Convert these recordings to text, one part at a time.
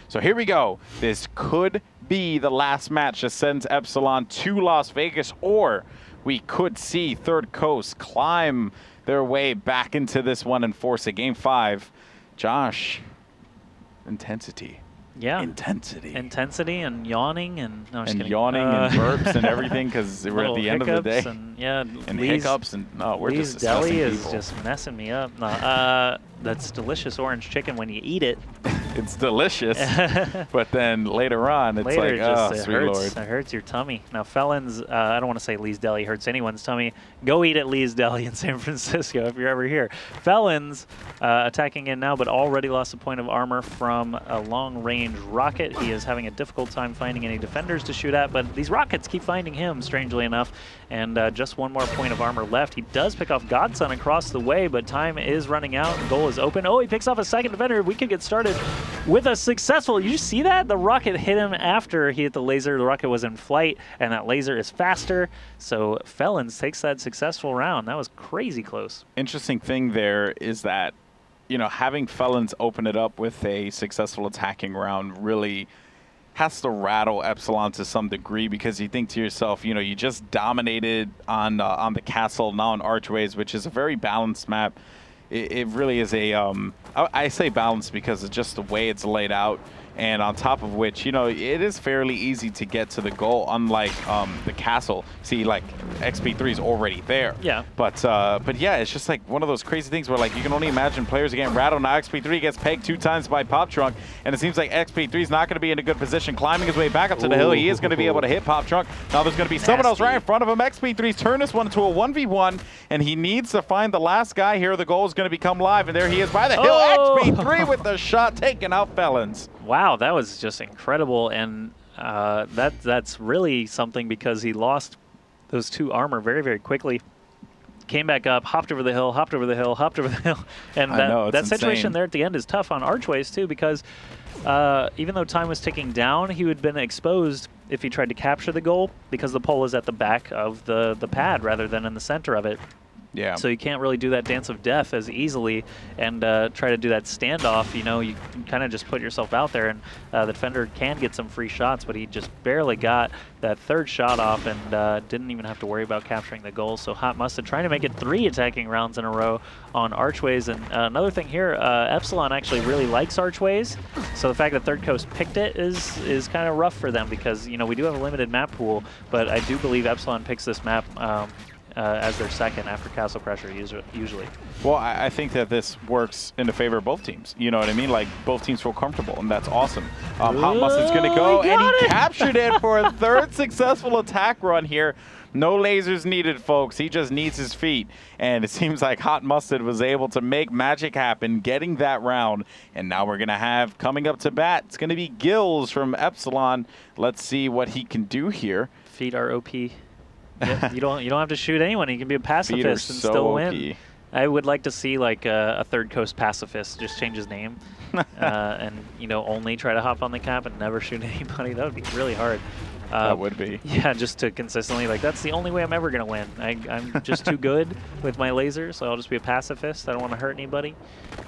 So here we go. This could be the last match that sends Epsilon to Las Vegas, or we could see ThirdCoast climb their way back into this one and force a Game 5. Josh, intensity. Yeah. Intensity. Intensity and yawning and no, I'm just and kidding. Yawning and burps and everything because we're at the end of the day. And, yeah, and hiccups and no, we're Lee's just discussing Deli people. is just messing me up. No, that's delicious orange chicken when you eat it. It's delicious, but then later on, it's Later, like, oh, it sweet hurts. Lord. It hurts your tummy. Now, Felons, I don't want to say Lee's Deli hurts anyone's tummy. Go eat at Lee's Deli in San Francisco if you're ever here. Felons attacking in now, but already lost a point of armor from a long-range rocket. He is having a difficult time finding any defenders to shoot at, but these rockets keep finding him, strangely enough. And just one more point of armor left. He does pick off Godson across the way, but time is running out. Goal is open. Oh, he picks off a second defender. We could get started with a successful. You see that? The rocket hit him after he hit the laser. The rocket was in flight, and that laser is faster. So Felons takes that successful round. That was crazy close. Interesting thing there is that, you know, having Felons open it up with a successful attacking round really has to rattle Epsilon to some degree, because you think to yourself, you know, you just dominated on the castle, now on Archways, which is a very balanced map. It really is a, I say balanced because it's just the way it's laid out. And on top of which, you know, it is fairly easy to get to the goal, unlike the castle. See, like, XP3 is already there. Yeah. But yeah, it's just like one of those crazy things where, like, you can only imagine players are getting rattled. Now XP3 gets pegged 2 times by Pop Trunk, and it seems like XP3 is not going to be in a good position. Climbing his way back up to the hill, he is going to be able to hit Pop Trunk. Now there's going to be someone else right in front of him. XP3's turned this one into a 1v1, and he needs to find the last guy here. The goal is going to become live, and there he is by the hill. XP3 with the shot, taking out Felons. Wow, that was just incredible, and that's really something, because he lost those 2 armor very, very quickly. Came back up, hopped over the hill, hopped over the hill, hopped over the hill, and that situation there at the end is tough on Archways too, because even though time was ticking down, he would have been exposed if he tried to capture the goal, because the pole is at the back of the pad rather than in the center of it. Yeah. So you can't really do that dance of death as easily and try to do that standoff. You know, you kind of just put yourself out there, and the defender can get some free shots, but he just barely got that 3rd shot off and didn't even have to worry about capturing the goal. So Hot Mustard trying to make it 3 attacking rounds in a row on Archways. And another thing here, Epsilon actually really likes Archways. So the fact that ThirdCoast picked it is kind of rough for them, because, you know, we do have a limited map pool, but I do believe Epsilon picks this map as their second after Castle Crusher usually. Well, I think that this works in the favor of both teams. You know what I mean? Like, both teams feel comfortable, and that's awesome. Hot Mustard's going to go, and he captured it for a 3rd successful attack run here. No lasers needed, folks. He just needs his feet. And it seems like Hot Mustard was able to make magic happen, getting that round. And now we're going to have, coming up to bat, it's going to be Gills from Epsilon. Let's see what he can do here. Feet are OP. Yep, you don't have to shoot anyone. You can be a pacifist and still win. I would like to see like a ThirdCoast pacifist just change his name and, you know, only try to hop on the cap and never shoot anybody. That would be really hard. That would be. Yeah, just to consistently, like, that's the only way I'm ever going to win. I'm just too good with my laser, so I'll just be a pacifist. I don't want to hurt anybody.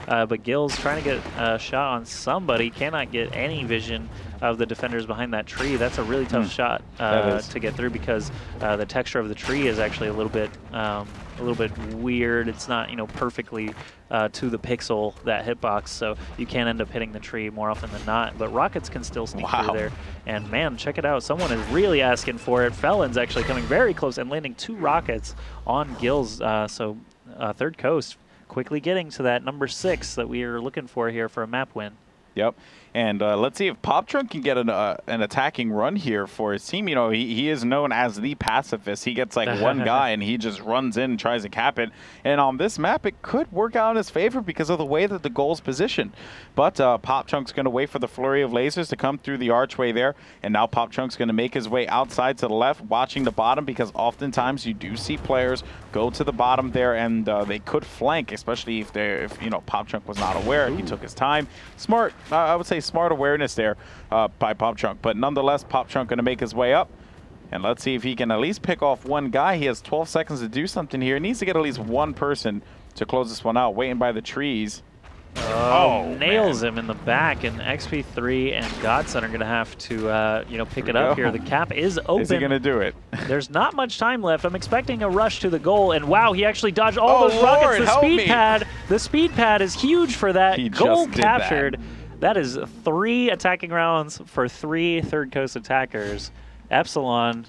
But Gills trying to get a shot on somebody, cannot get any vision of the defenders behind that tree. That's a really tough shot to get through, because the texture of the tree is actually a little bit weird. It's not, you know, perfectly to the pixel, that hitbox, so you can end up hitting the tree more often than not. But rockets can still sneak through there. And man, check it out. Someone is really asking for it. Felon's actually coming very close and landing 2 rockets on Gills. So ThirdCoast quickly getting to that number 6 that we are looking for here for a map win. Yep. And let's see if Pop Trunk can get an attacking run here for his team. You know, he is known as the pacifist. He gets like one guy and he just runs in and tries to cap it. And on this map, it could work out in his favor because of the way that the goal's positioned. But Pop Trunk's going to wait for the flurry of lasers to come through the archway there. And now Pop Trunk's going to make his way outside to the left, watching the bottom, because oftentimes you do see players go to the bottom there, and they could flank, especially if you know, Pop Trunk was not aware. He took his time. Smart, I would say smart awareness there by Pop Trunk. But nonetheless, Pop Trunk going to make his way up. And let's see if he can at least pick off one guy. He has 12 seconds to do something here. He needs to get at least one person to close this one out, waiting by the trees. Oh, nails him in the back, and XP3 and Godson are going to have to, you know, pick it up here. The cap is open. Is he going to do it? There's not much time left. I'm expecting a rush to the goal, and wow, he actually dodged all those rockets. The speed pad is huge for that. Goal captured. That is 3 attacking rounds for 3 Third Coast attackers. Epsilon,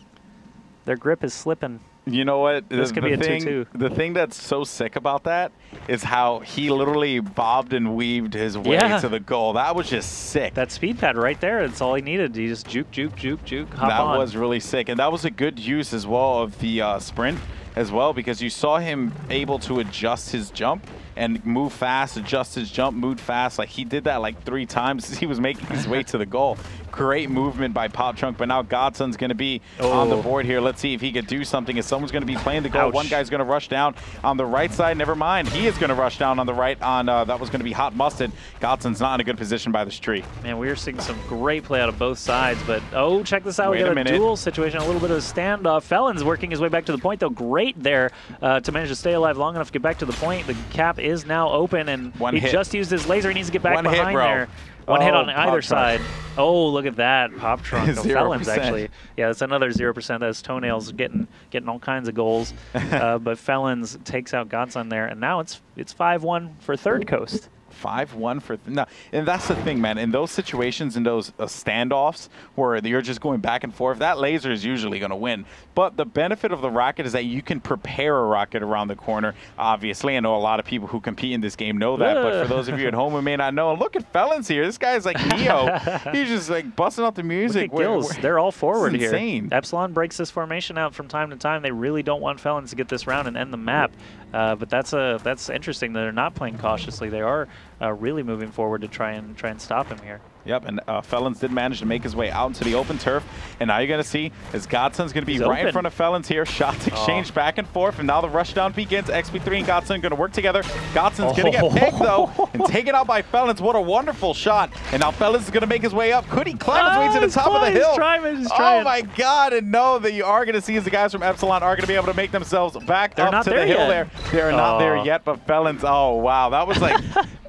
their grip is slipping. You know what? This could be a 2-2. The thing that's so sick about that is how he literally bobbed and weaved his way to the goal. That was just sick. That speed pad right there, that's all he needed. He just juke, hop on. That was really sick. And that was a good use as well of the sprint as well, because you saw him able to adjust his jump and move fast, adjust his jump, move fast. Like, he did that like 3 times as he was making his way to the goal. Great movement by Pop Trunk, but now Godson's going to be on the board here. Let's see if he could do something, as someone's going to be playing the goal. Ouch. One guy's going to rush down on the right side. Never mind. He is going to rush down on the right. That was going to be Hot Mustard. Godson's not in a good position by this tree. Man, we are seeing some great play out of both sides, but oh, check this out. We got a duel situation, a little bit of a standoff. Felon's working his way back to the point, though. Great there to manage to stay alive long enough to get back to the point. The cap is now open, and he just used his laser. He needs to get back behind there. One hit on either side. Oh, look at that. Pop Trunk. No, Felons, actually. Yeah, that's another 0%. That's Toenails getting all kinds of goals. But Felons takes out Godson there, and now it's 5-1 for Third Coast. 5-1 for no, and that's the thing, man. In those situations, in those standoffs where you're just going back and forth, that laser is usually going to win. But the benefit of the rocket is that you can prepare a rocket around the corner. Obviously, I know a lot of people who compete in this game know that. But for those of you at home who may not know, look at Felons here. This guy's like Neo. He's just like busting out the music. Look at Gills. They're all forward here. Insane. Epsilon breaks this formation out from time to time. They really don't want Felons to get this round and end the map. But that's interesting that they're not playing cautiously. They are really moving forward to try and stop him here. Yep, and Felons did manage to make his way out into the open turf. And now you're going to see as Godson's going to be right in front of Felons here. Shots exchanged back and forth, and now the rushdown begins. XP3 and Godson going to work together. Godson's going to get picked, though, and taken out by Felons. What a wonderful shot. And now Felons is going to make his way up. Could he climb his way to the top of the hill? Oh, my God. And no, that you are going to see is the guys from Epsilon are going to be able to make themselves back up to the hill there. They're not there yet, but Felons, oh, wow. That was like...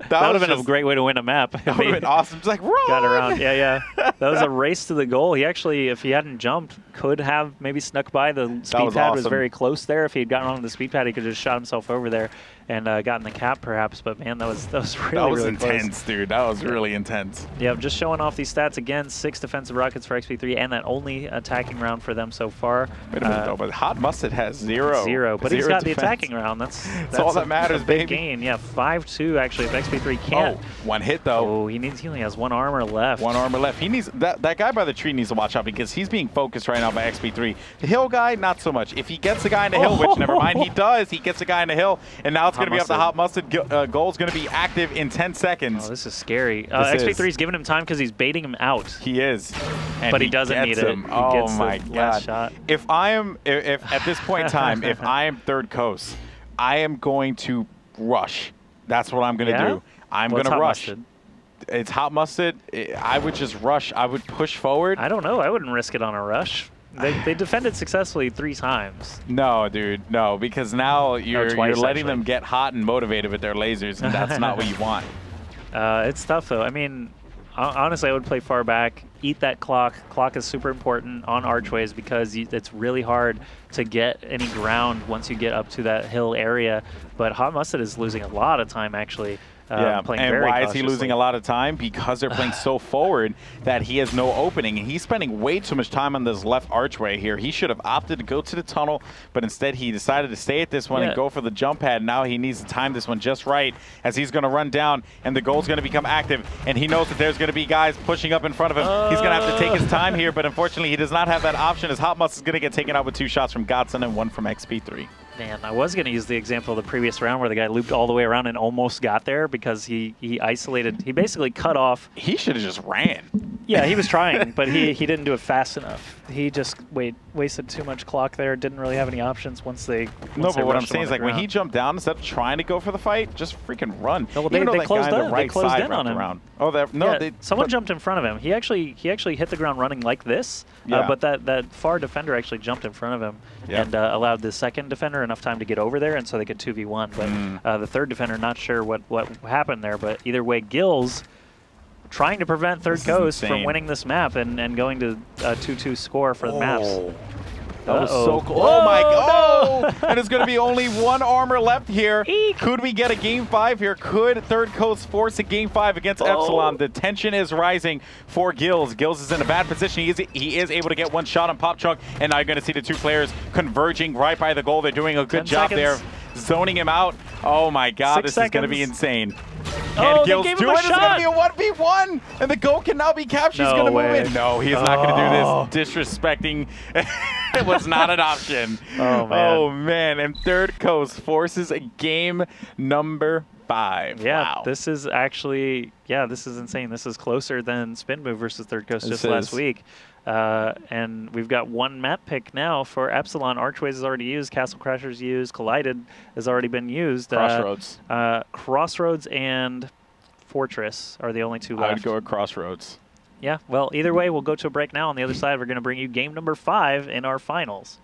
That would have been a great way to win a map. That would have been awesome. Just like, run! Got around. Yeah. That was a race to the goal. He actually, if he hadn't jumped, could have maybe snuck by. The speed pad was very close there. If he had gotten onto the speed pad, he could have just shot himself over there and gotten the cap, perhaps. But, man, that was really intense, close. Dude. That was really intense. Yeah, just showing off these stats again. 6 defensive rockets for XP3, and that only attacking round for them so far. Wait a minute, though, but Hot Mustard has 0. But he's got the attacking round. That's all that matters, baby. Big gain. Yeah, 5-2, actually, if XP3 can't. Oh, 1 hit, though. Oh, he only has 1 armor left. 1 armor left. He needs that guy by the tree needs to watch out, because he's being focused right now by XP3. The hill guy, not so much. If he gets the guy in the hill, which never mind, he does. He gets the guy in the hill, and now it's going to be up to Hot Mustard. Goal's going to be active in 10 seconds. Oh, this is scary. XP3 is giving him time because he's baiting him out. He is. And but he doesn't need it. Oh my God. Last shot. If at this point in time, if I am Third Coast, I am going to rush. That's what I'm going to do. I'm going to rush. Mustard? It's Hot Mustard. I would just rush. I would push forward. I don't know. I wouldn't risk it on a rush. They defended successfully 3 times. No, dude, no, because now you're letting them get hot and motivated with their lasers, and that's not what you want. It's tough, though. I mean, honestly, I would play far back, eat that clock. Clock is super important on Archways because it's really hard to get any ground once you get up to that hill area. But Hot Mustard is losing a lot of time, actually. And why is he losing a lot of time? Because they're playing so forward that he has no opening. And he's spending way too much time on this left archway here. He should have opted to go to the tunnel, but instead he decided to stay at this one and go for the jump pad. Now he needs to time this one just right as he's going to run down, and the goal's going to become active. And he knows that there's going to be guys pushing up in front of him. He's going to have to take his time here, but unfortunately he does not have that option as Hot Mustard is going to get taken out with 2 shots from Godson and 1 from XP3. Man, I was going to use the example of the previous round where the guy looped all the way around and almost got there because he isolated. He basically cut off. He should have just ran. Yeah, he was trying, but he didn't do it fast enough. He just wasted too much clock there. Didn't really have any options once they. No, but what I'm saying is, like, when he jumped down, instead of trying to go for the fight, just freaking run. No, well, they closed in. They closed in on him. Around. Oh, no, yeah, someone jumped in front of him. He actually hit the ground running like this. But that far defender actually jumped in front of him and allowed the second defender enough time to get over there, and so they could 2v1. But the third defender, not sure what happened there. But either way, Gills trying to prevent ThirdCoast from winning this map and going to a 2-2 score for the maps. That was so cool. Oh my god! No! And it's going to be only one armor left here. Eek. Could we get a game 5 here? Could ThirdCoast force a game 5 against Epsilon? The tension is rising for Gills. Gills is in a bad position. He is able to get one shot on Pop Trunk, and now you're going to see the two players converging right by the goal. They're doing a good job there, zoning him out. Oh my god, this is going to be insane. Oh, Gills they gave him a shot. It's going to be a 1v1, and the goal can now be captured. He's going to move in. No, he is not going to do this. Disrespecting. It was not an option. Oh, man. And ThirdCoast forces a game number 5. Yeah, wow. This is actually, this is insane. This is closer than Spin Move versus ThirdCoast just last week. And we've got one map pick now for Epsilon. Archways is already used. Castle Crashers used. Collided has already been used. Crossroads. Crossroads and Fortress are the only two left. I would go with Crossroads. Yeah, well, either way, we'll go to a break now. On the other side, we're going to bring you game number 5 in our finals.